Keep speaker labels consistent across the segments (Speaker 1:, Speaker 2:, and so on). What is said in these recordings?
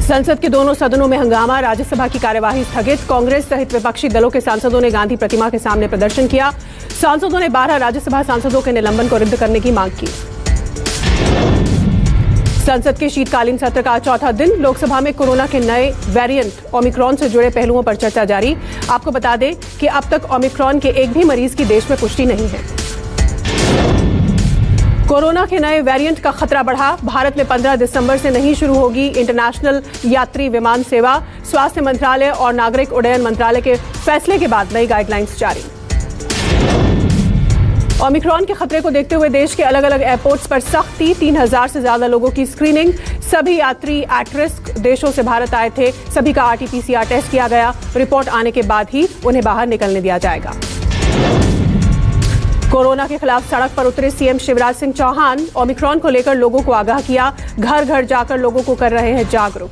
Speaker 1: संसद के दोनों सदनों में हंगामा, राज्यसभा की कार्यवाही स्थगित। कांग्रेस सहित विपक्षी दलों के सांसदों ने गांधी प्रतिमा के सामने प्रदर्शन किया। सांसदों ने 12 राज्यसभा सांसदों के निलंबन को रद्द करने की मांग की। संसद के शीतकालीन सत्र का चौथा दिन, लोकसभा में कोरोना के नए वेरिएंट ओमिक्रॉन से जुड़े पहलुओं पर चर्चा जारी। आपको बता दें कि अब तक ओमिक्रॉन के एक भी मरीज की देश में पुष्टि नहीं है। कोरोना के नए वेरिएंट का खतरा बढ़ा, भारत में 15 दिसंबर से नहीं शुरू होगी इंटरनेशनल यात्री विमान सेवा। स्वास्थ्य मंत्रालय और नागरिक उड्डयन मंत्रालय के फैसले के बाद नई गाइडलाइंस जारी। ओमिक्रॉन के खतरे को देखते हुए देश के अलग अलग एयरपोर्ट्स पर सख्ती, 3000 से ज्यादा लोगों की स्क्रीनिंग। सभी यात्री एट रिस्क देशों से भारत आए थे, सभी का RT-PCR टेस्ट किया गया। रिपोर्ट आने के बाद ही उन्हें बाहर निकलने दिया जाएगा। कोरोना के खिलाफ सड़क पर उतरे सीएम शिवराज सिंह चौहान, ओमिक्रॉन को लेकर लोगों को आगाह किया, घर घर जाकर लोगों को कर रहे हैं जागरूक।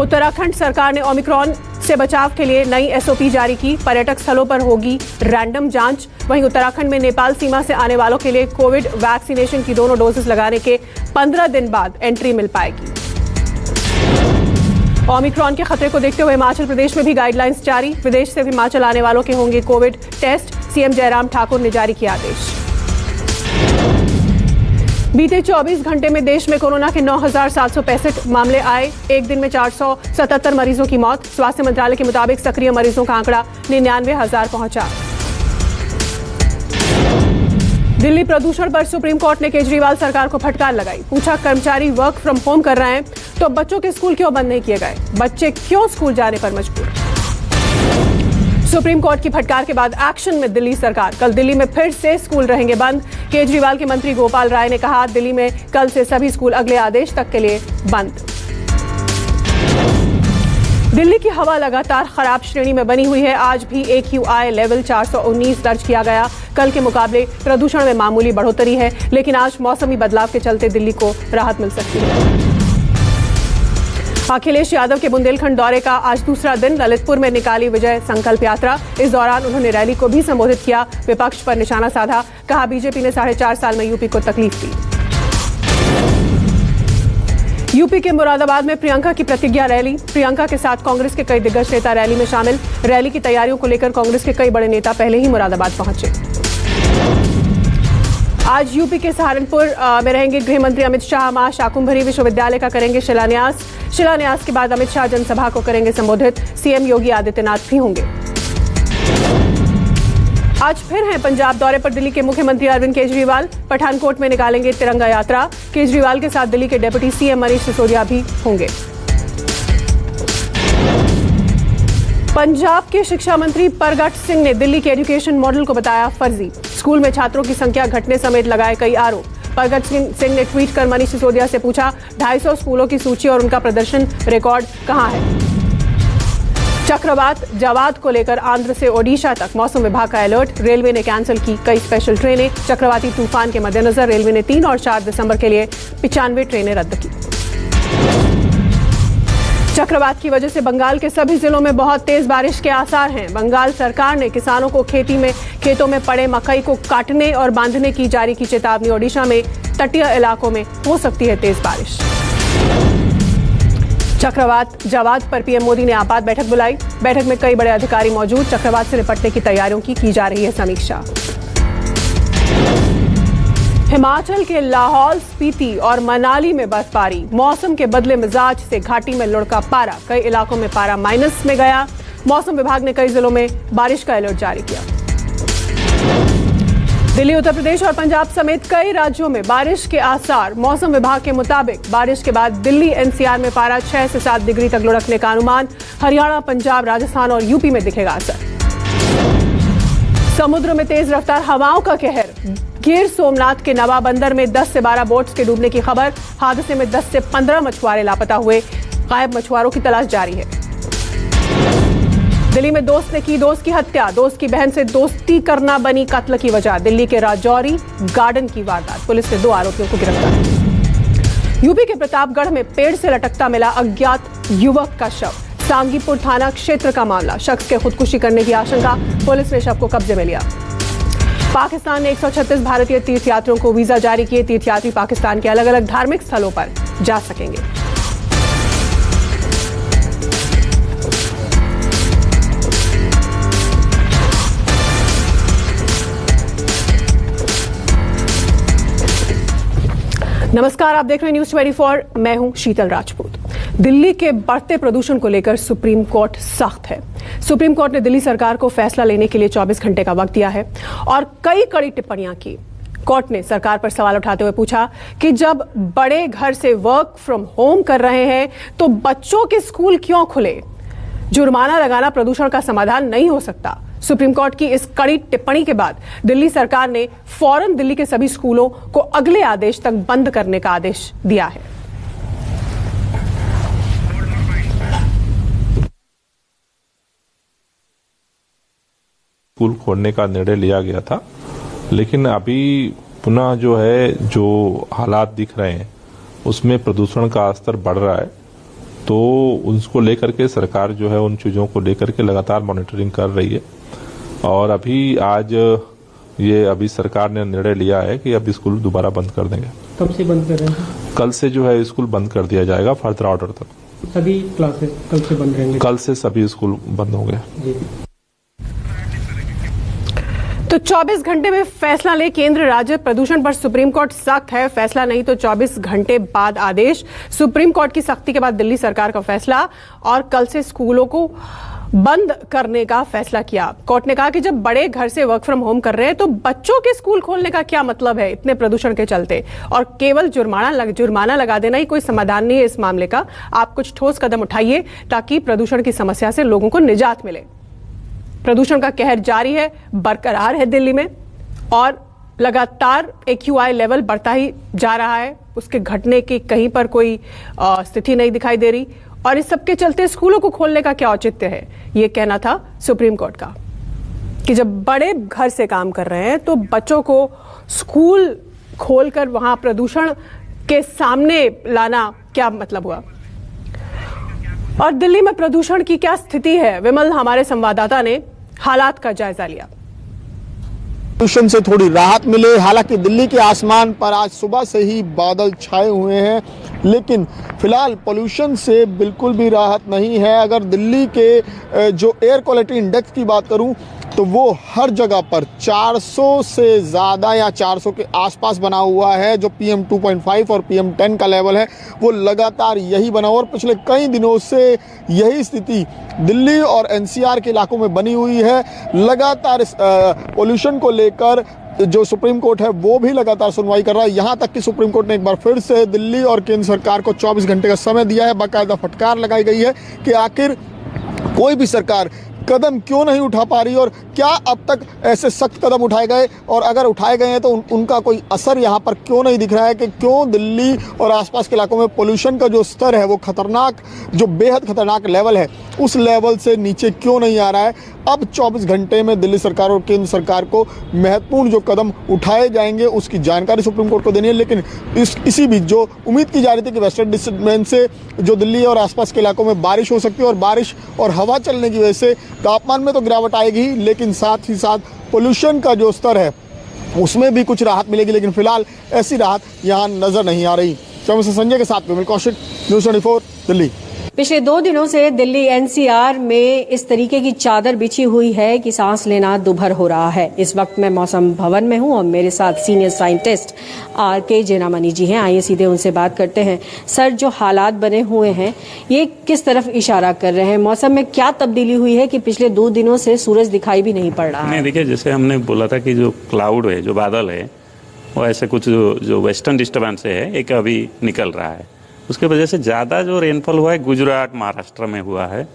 Speaker 1: उत्तराखंड सरकार ने ओमिक्रॉन से बचाव के लिए नई SOP जारी की। पर्यटक स्थलों पर होगी रैंडम जांच। वहीं उत्तराखंड में नेपाल सीमा से आने वालों के लिए कोविड वैक्सीनेशन की दोनों डोजेस लगाने के 15 दिन बाद एंट्री मिल पाएगी। ओमिक्रॉन के खतरे को देखते हुए हिमाचल प्रदेश में भी गाइडलाइंस जारी। विदेश से भी हिमाचल आने वालों के होंगे COVID test. CM Jairam Thakur ने जारी किया आदेश। बीते 24 घंटे में देश में कोरोना के 9,765 मामले आए। एक दिन में 477 मरीजों की मौत। स्वास्थ्य मंत्रालय के मुताबिक सक्रिय मरीजों का आंकड़ा 99,000 पहुंचा। दिल्ली प्रदूषण पर सुप्रीम कोर्ट ने केजरीवाल सरकार को फटकार लगाई। पूछा, कर्मचारी वर्क फ्रॉम होम कर रहे हैं तो बच्चों के स्कूल क्यों बंद नहीं किए गए? बच्चे क्यों स्कूल जाने पर मजबूर? सुप्रीम कोर्ट की फटकार के बाद एक्शन में दिल्ली सरकार। कल दिल्ली में फिर से स्कूल रहेंगे बंद। केजरीवाल के मंत्री गोपाल राय ने कहा, दिल्ली में कल से सभी स्कूल अगले आदेश तक के लिए बंद। दिल्ली की हवा लगातार खराब श्रेणी में बनी हुई है। आज भी AQI लेवल 419 दर्ज किया गया। कल के मुकाबले प्रदूषण में मामूली बढ़ोतरी है, लेकिन आज मौसमी बदलाव के चलते दिल्ली को राहत मिल सकती है। अखिलेश यादव के बुंदेलखंड दौरे का आज दूसरा दिन, ललितपुर में निकाली विजय संकल्प यात्रा। इस दौरान उन्होंने रैली को भी संबोधित किया, विपक्ष पर निशाना साधा। कहा, बीजेपी ने 4.5 साल में यूपी को तकलीफ दी। यूपी के मुरादाबाद में प्रियंका की प्रतिज्ञा रैली। प्रियंका के साथ कांग्रेस के कई दिग्गज नेता रैली में शामिल। रैली की तैयारियों को लेकर कांग्रेस के कई बड़े नेता पहले ही मुरादाबाद पहुंचे। आज यूपी के सहारनपुर में रहेंगे गृह मंत्री अमित शाह। मां शाकुंभरी विश्वविद्यालय का करेंगे शिलान्यास। शिलान्यास के बाद अमित शाह जनसभा को करेंगे संबोधित। सीएम योगी आदित्यनाथ भी होंगे। आज फिर हैं पंजाब दौरे पर दिल्ली के मुख्यमंत्री अरविंद केजरीवाल। पठानकोट में निकालेंगे तिरंगा यात्रा। केजरीवाल के साथ दिल्ली के डिप्टी सीएम मनीष सिसोदिया भी होंगे। पंजाब के शिक्षा मंत्री परगट सिंह ने दिल्ली के एजुकेशन मॉडल को बताया फर्जी। स्कूल में छात्रों की संख्या घटने समेत लगाए कई आरोप। परगट सिंह ने ट्वीट कर मनीष सिसोदिया से पूछा, 250 स्कूलों की सूची और उनका प्रदर्शन रिकॉर्ड कहां है? चक्रवात जवाद को लेकर आंध्र से ओडिशा तक मौसम विभाग का अलर्ट। रेलवे ने कैंसिल की कई स्पेशल ट्रेनें। चक्रवाती तूफान के मद्देनजर रेलवे ने 3 और 4 दिसंबर के लिए 95 ट्रेनें रद्द की। चक्रवात की वजह से बंगाल के सभी जिलों में बहुत तेज बारिश के आसार हैं। बंगाल सरकार ने किसानों को खेतों में पड़े मकई को काटने और बांधने की जारी की चेतावनी। ओडिशा में तटीय इलाकों में हो सकती है तेज बारिश। चक्रवात जवाद पर पीएम मोदी ने आपात बैठक बुलाई। बैठक में कई बड़े अधिकारी मौजूद। चक्रवात से निपटने की तैयारियों की जा रही है समीक्षा। हिमाचल के लाहौल स्पीति और मनाली में बर्फबारी। मौसम के बदले मिजाज से घाटी में लुढ़का पारा। कई इलाकों में पारा माइनस में गया। मौसम विभाग ने कई जिलों में बारिश का अलर्ट जारी किया। दिल्ली, उत्तर प्रदेश और पंजाब समेत कई राज्यों में बारिश के आसार। मौसम विभाग के मुताबिक बारिश के बाद दिल्ली NCR में पारा 6 से 7 डिग्री तक लुढ़कने का अनुमान। हरियाणा, पंजाब, राजस्थान और यूपी में दिखेगा असर। समुद्र में तेज रफ्तार हवाओं का कहर। गिर सोमनाथ के नवा बंदर में 10 से 12 बोट्स के डूबने की खबर। हादसे में 10 से 15 मछुआरे लापता हुए। गायब मछुआरों की तलाश जारी है। दिल्ली में दोस्त ने की दोस्त की हत्या। दोस्त की बहन से दोस्ती करना बनी कत्ल की वजह। दिल्ली के राजौरी गार्डन की वारदात। पुलिस ने 2 आरोपियों को गिरफ्तार। यूपी के प्रतापगढ़ में पेड़ से लटकता मिला अज्ञात युवक का शव। सांगीपुर थाना क्षेत्र का मामला। शख्स के खुदकुशी करने की आशंका। पुलिस ने शव को कब्जे में लिया। पाकिस्तान ने 136 भारतीय तीर्थयात्रियों को वीजा जारी किए। तीर्थयात्री पाकिस्तान के अलग अलग धार्मिक स्थलों पर जा सकेंगे। नमस्कार, आप देख रहे हैं न्यूज 24। मैं हूं शीतल राजपूत। दिल्ली के बढ़ते प्रदूषण को लेकर सुप्रीम कोर्ट सख्त है। सुप्रीम कोर्ट ने दिल्ली सरकार को फैसला लेने के लिए 24 घंटे का वक्त दिया है और कई कड़ी टिप्पणियां की। कोर्ट ने सरकार पर सवाल उठाते हुए पूछा कि जब बड़े घर से वर्क फ्रॉम होम कर रहे हैं तो बच्चों के स्कूल क्यों खुले? जुर्माना लगाना प्रदूषण का समाधान नहीं हो सकता। सुप्रीम कोर्ट की इस कड़ी टिप्पणी के बाद दिल्ली सरकार ने फौरन दिल्ली के सभी स्कूलों को अगले आदेश तक बंद करने का आदेश दिया है।
Speaker 2: स्कूल खोलने का निर्णय लिया गया था, लेकिन अभी पुनः जो है जो हालात दिख रहे हैं उसमें प्रदूषण का स्तर बढ़ रहा है, तो उसको लेकर के सरकार जो है उन चीजों को लेकर के लगातार मॉनिटरिंग कर रही है। और अभी सरकार ने निर्णय लिया है कि अब स्कूल दोबारा बंद कर देंगे।
Speaker 3: कब से बंद कर रहे हैं?
Speaker 2: कल से जो है स्कूल बंद कर दिया जाएगा फर्दर ऑर्डर तक।
Speaker 3: सभी क्लासेस कल से बंद रहेंगे?
Speaker 2: कल से सभी स्कूल बंद होंगे।
Speaker 1: तो 24 घंटे में फैसला ले केंद्र। राज्य प्रदूषण पर सुप्रीम कोर्ट सख्त है। फैसला नहीं तो 24 घंटे बाद आदेश। सुप्रीम कोर्ट की सख्ती के बाद दिल्ली सरकार का फैसला और कल से स्कूलों को बंद करने का फैसला किया। कोर्ट ने कहा कि जब बड़े घर से वर्क फ्रॉम होम कर रहे हैं तो बच्चों के स्कूल खोलने का क्या मतलब है इतने प्रदूषण के चलते? और केवल जुर्माना लगा देना ही कोई समाधान नहीं है इस मामले का। आप कुछ ठोस कदम उठाइए ताकि प्रदूषण की समस्या से लोगों को निजात मिले। प्रदूषण का कहर जारी है, बरकरार है दिल्ली में और लगातार AQI लेवल बढ़ता ही जा रहा है। उसके घटने की कहीं पर कोई स्थिति नहीं दिखाई दे रही और इस सब के चलते स्कूलों को खोलने का क्या औचित्य है? ये कहना था सुप्रीम कोर्ट का कि जब बड़े घर से काम कर रहे हैं तो बच्चों को स्कूल खोलकर वहां प्रदूषण के सामने लाना क्या मतलब हुआ? और दिल्ली में प्रदूषण की क्या स्थिति है? विमल हमारे संवाददाता ने हालात का जायजा लिया।
Speaker 4: प्रदूषण से थोड़ी राहत मिले। हालांकि दिल्ली के आसमान पर आज सुबह से ही बादल छाए हुए हैं, लेकिन फिलहाल पोल्यूशन से बिल्कुल भी राहत नहीं है। अगर दिल्ली के जो एयर क्वालिटी इंडेक्स की बात करूं तो वो हर जगह पर 400 से ज़्यादा या 400 के आसपास बना हुआ है। जो PM 2.5 और PM 10 का लेवल है वो लगातार यही बना हुआ और पिछले कई दिनों से यही स्थिति दिल्ली और NCR के इलाकों में बनी हुई है। लगातार पोल्यूशन को लेकर जो सुप्रीम कोर्ट है वो भी लगातार सुनवाई कर रहा है। यहाँ तक कि सुप्रीम कोर्ट ने एक बार फिर से दिल्ली और केंद्र सरकार को 24 घंटे का समय दिया है। बाकायदा फटकार लगाई गई है कि आखिर कोई भी सरकार कदम क्यों नहीं उठा पा रही और क्या अब तक ऐसे सख्त कदम उठाए गए और अगर उठाए गए हैं तो उनका कोई असर यहाँ पर क्यों नहीं दिख रहा है कि क्यों दिल्ली और आसपास के इलाकों में पोल्यूशन का जो स्तर है वो खतरनाक, जो बेहद खतरनाक लेवल है उस लेवल से नीचे क्यों नहीं आ रहा है। अब 24 घंटे में दिल्ली सरकार और केंद्र सरकार को महत्वपूर्ण जो कदम उठाए जाएंगे उसकी जानकारी सुप्रीम कोर्ट को देनी है। लेकिन इसी बीच जो उम्मीद की जा रही थी कि वेस्टर्न डिस्टर्बेंस से जो दिल्ली और आसपास के इलाकों में बारिश हो सकती है और बारिश और हवा चलने की वजह से तापमान में तो गिरावट आएगी लेकिन साथ ही साथ पोल्यूशन का जो स्तर है उसमें भी कुछ राहत मिलेगी, लेकिन फिलहाल ऐसी राहत यहाँ नजर नहीं आ रही। चौबीस संजय के साथ विमल कौशिक, न्यूज़ 24 दिल्ली।
Speaker 5: पिछले 2 दिनों से दिल्ली NCR में इस तरीके की चादर बिछी हुई है कि सांस लेना दुभर हो रहा है। इस वक्त मैं मौसम भवन में हूं और मेरे साथ सीनियर साइंटिस्ट RK जेनामनी जी हैं। आइए सीधे उनसे बात करते हैं। सर, जो हालात बने हुए हैं ये किस तरफ इशारा कर रहे हैं? मौसम में क्या तब्दीली हुई है कि पिछले 2 दिनों से सूरज दिखाई भी नहीं पड़ रहा है?
Speaker 6: नहीं, देखिए, जैसे हमने बोला था कि जो क्लाउड है, जो बादल है, वो ऐसे कुछ जो वेस्टर्न डिस्टर्बेंस है एक अभी निकल रहा है। उसके वजह से ज़्यादा जो रेनफॉल हुआ है गुजरात महाराष्ट्र में हुआ है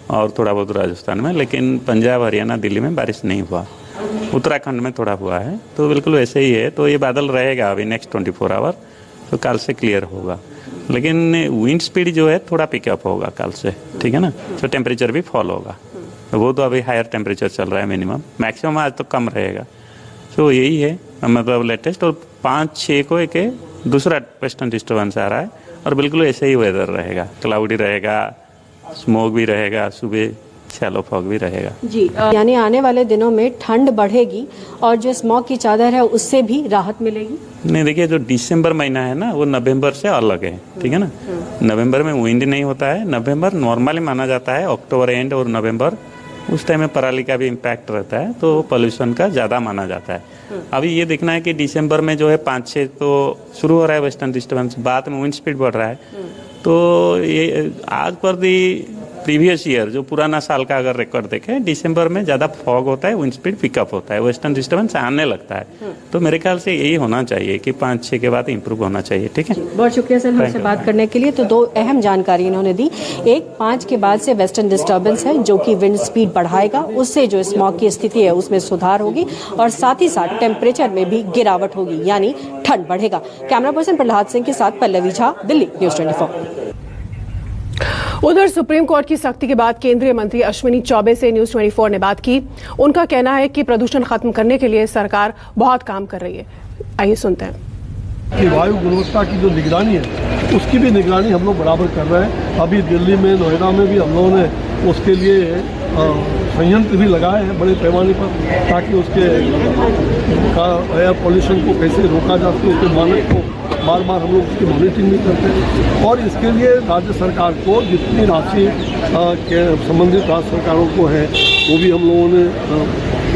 Speaker 6: और थोड़ा बहुत राजस्थान में, लेकिन पंजाब हरियाणा दिल्ली में बारिश नहीं हुआ। उत्तराखंड में थोड़ा हुआ है, तो बिल्कुल वैसे ही है। तो ये बादल रहेगा अभी नेक्स्ट 24 आवर, तो कल से क्लियर होगा। लेकिन विंड स्पीड जो है थोड़ा पिकअप होगा कल से, ठीक है ना। तो टेम्परेचर भी फॉल होगा। वो तो अभी हायर टेम्परेचर चल रहा है, मिनिमम मैक्सिमम आज तो कम रहेगा। तो यही है मतलब लेटेस्ट। और 5-6 को एक दूसरा वेस्टर्न डिस्टर्बेंस आ रहा है और बिल्कुल ऐसे ही वेदर रहेगा, क्लाउडी रहेगा, स्मोक भी रहेगा सुबह शैलो फॉग भी रहेगा।
Speaker 5: जी, यानी आने वाले दिनों में ठंड बढ़ेगी और जो स्मॉग की चादर है उससे भी राहत मिलेगी?
Speaker 6: नहीं, देखिए जो दिसंबर महीना है ना वो नवंबर से अलग है, ठीक है ना। नवंबर में विंड नहीं होता है, नवंबर नॉर्मली माना जाता है, अक्टूबर एंड और नवंबर उस टाइम में पराली का भी इम्पैक्ट रहता है, तो पोल्यूशन का ज़्यादा माना जाता है। अभी ये देखना है कि दिसंबर में जो है 5-6 तो शुरू हो रहा है वेस्टर्न डिस्टर्बेंस, बाद में विंड स्पीड बढ़ रहा है, तो ये आज पर दी प्रीवियस ईयर जो पुराना साल का अगर रिकॉर्ड देखें, दिसंबर में ज़्यादा फॉग होता है, विंड स्पीड पिकअप होता है, वेस्टर्न डिस्टर्बेंस आने लगता है। तो मेरे ख्याल से यही होना चाहिए कि 5-6 के बाद इम्प्रूव होना चाहिए। ठीक है,
Speaker 5: बहुत शुक्रिया सर हमसे बात करने के लिए। तो दो अहम जानकारी इन्होंने दी, एक 5 के बाद से वेस्टर्न डिस्टर्बेंस है जो कि विंड स्पीड बढ़ाएगा, उससे जो स्मॉग की स्थिति है उसमें सुधार होगी और साथ ही साथ टेम्परेचर में भी गिरावट होगी, यानी ठंड बढ़ेगा। कैमरा पर्सन प्रहलाद सिंह के साथ पल्लवी झा, दिल्ली, न्यूज़ 24।
Speaker 1: उधर सुप्रीम कोर्ट की सख्ती के बाद केंद्रीय मंत्री अश्विनी चौबे से न्यूज़ 24 ने बात की। उनका कहना है कि प्रदूषण खत्म करने के लिए सरकार बहुत काम कर रही है। आइए सुनते हैं।
Speaker 7: कि वायु गुणवत्ता की जो निगरानी है उसकी भी निगरानी हम लोग बराबर कर रहे हैं। अभी दिल्ली में, नोएडा में भी हम लोगों ने उसके लिए संयंत्र भी लगाए हैं बड़े पैमाने पर, ताकि उसके एयर पॉल्यूशन को कैसे रोका जा सके, उसके मानक को बार बार हम लोग उसकी मॉनिटरिंग भी करते हैं। और इसके लिए राज्य सरकार को जितनी राशि के संबंधित राज्य सरकारों को है वो भी हम लोगों ने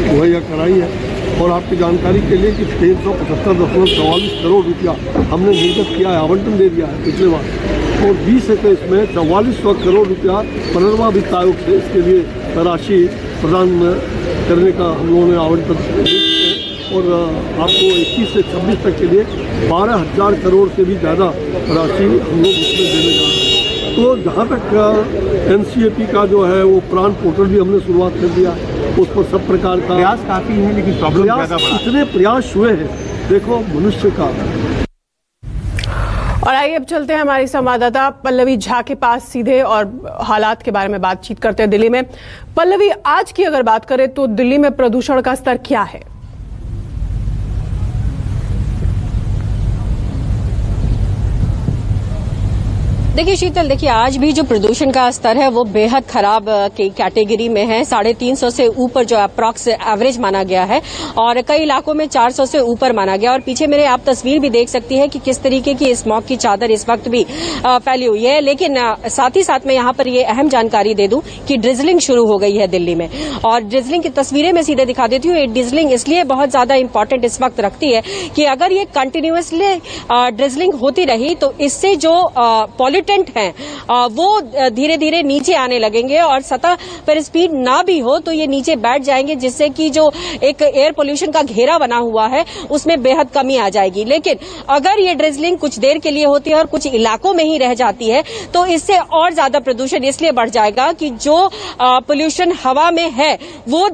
Speaker 7: मुहैया कराई है। और आपकी जानकारी के लिए कि 375.44 करोड़ रुपया हमने निर्गत किया है, आवंटन दे दिया है पिछले बार, और 2021 में 4400 करोड़ रुपया 15वां वित्त आयोग से इसके लिए राशि प्रदान करने का हम लोगों ने आवंटन दे दिया है। और आपको 21 से 26 तक के लिए 12,000 करोड़ से भी ज़्यादा राशि हम लोग उसमें देने जा रहे हैं। तो जहाँ तक NCAP का जो है वो प्राण पोर्टल भी हमने शुरुआत कर दिया, उस पर सब प्रकार का
Speaker 8: प्रयास काफ़ी है, लेकिन प्रॉब्लम ज़्यादा बड़ा है।
Speaker 7: इतने प्रयास हुए हैं, देखो मनुष्य का।
Speaker 1: और आइए अब चलते हैं हमारी संवाददाता पल्लवी झा के पास सीधे और हालात के बारे में बातचीत करते हैं दिल्ली में। पल्लवी, आज की अगर बात करें तो दिल्ली में प्रदूषण का स्तर क्या है?
Speaker 5: देखिए शीतल, देखिए आज भी जो प्रदूषण का स्तर है वो बेहद खराब की कैटेगरी में है। 350 से ऊपर जो अप्रॉक्स एवरेज माना गया है और कई इलाकों में 400 से ऊपर माना गया। और पीछे मेरे आप तस्वीर भी देख सकती है कि किस तरीके की स्मॉग की चादर इस वक्त भी फैली हुई है। लेकिन साथ ही साथ मैं यहाँ पर ये अहम जानकारी दे दूं कि ड्रिजलिंग शुरू हो गई है दिल्ली में, और ड्रिजलिंग की तस्वीरें मैं सीधे दिखा देती हूँ। ये ड्रिजलिंग इसलिए बहुत ज्यादा इंपॉर्टेंट इस वक्त रखती है कि अगर ये कंटिन्यूअसली ड्रिजलिंग होती रही तो इससे जो हैं वो धीरे धीरे नीचे आने लगेंगे और सतह पर स्पीड ना भी हो तो ये नीचे बैठ जाएंगे, जिससे कि जो एक एयर पोल्यूशन का घेरा बना हुआ है उसमें बेहद कमी आ जाएगी। लेकिन अगर ये ड्रिजलिंग कुछ देर के लिए होती है और कुछ इलाकों में ही रह जाती है तो इससे और ज्यादा प्रदूषण इसलिए बढ़ जाएगा कि जो पोल्यूशन हवा में है वो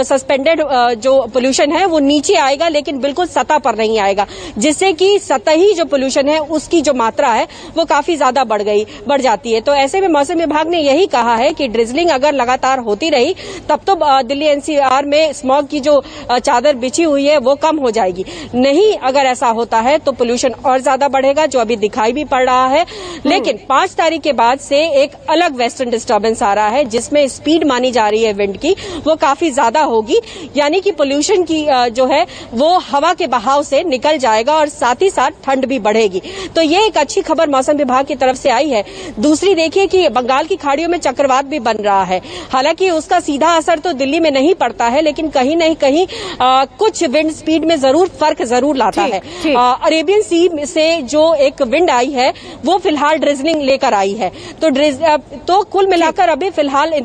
Speaker 5: सस्पेंडेड जो पोल्यूशन है वो नीचे आएगा, लेकिन बिल्कुल सतह पर नहीं आएगा, जिससे कि सतही जो पोल्यूशन है उसकी जो मात्रा है वो काफी ज्यादा बढ़ जाती है। तो ऐसे में मौसम विभाग ने यही कहा है कि ड्रिजलिंग अगर लगातार होती रही तब तो दिल्ली NCR में स्मॉग की जो चादर बिछी हुई है वो कम हो जाएगी। नहीं अगर ऐसा होता है तो पोल्यूशन और ज्यादा बढ़ेगा, जो अभी दिखाई भी पड़ रहा है। लेकिन 5 तारीख के बाद से एक अलग वेस्टर्न डिस्टर्बेंस आ रहा है जिसमें स्पीड मानी जा रही है विंड की वो काफी ज्यादा होगी, यानी कि पोल्यूशन की जो है वो हवा के बहाव से निकल जाएगा और साथ ही साथ ठंड भी बढ़ेगी। तो ये एक अच्छी खबर मौसम विभाग की तरफ से आई है। दूसरी देखिए कि बंगाल की खाड़ियों में चक्रवात भी बन रहा है। हालांकि उसका सीधा असर तो दिल्ली में नहीं पड़ता है, लेकिन कहीं न कहीं कुछ विंड स्पीड में जरूर फर्क जरूर लाता है। अरेबियन सी से जो एक विंड आई है वो फिलहाल ड्रिजलिंग लेकर आई है। तो कुल मिलाकर अभी फिलहाल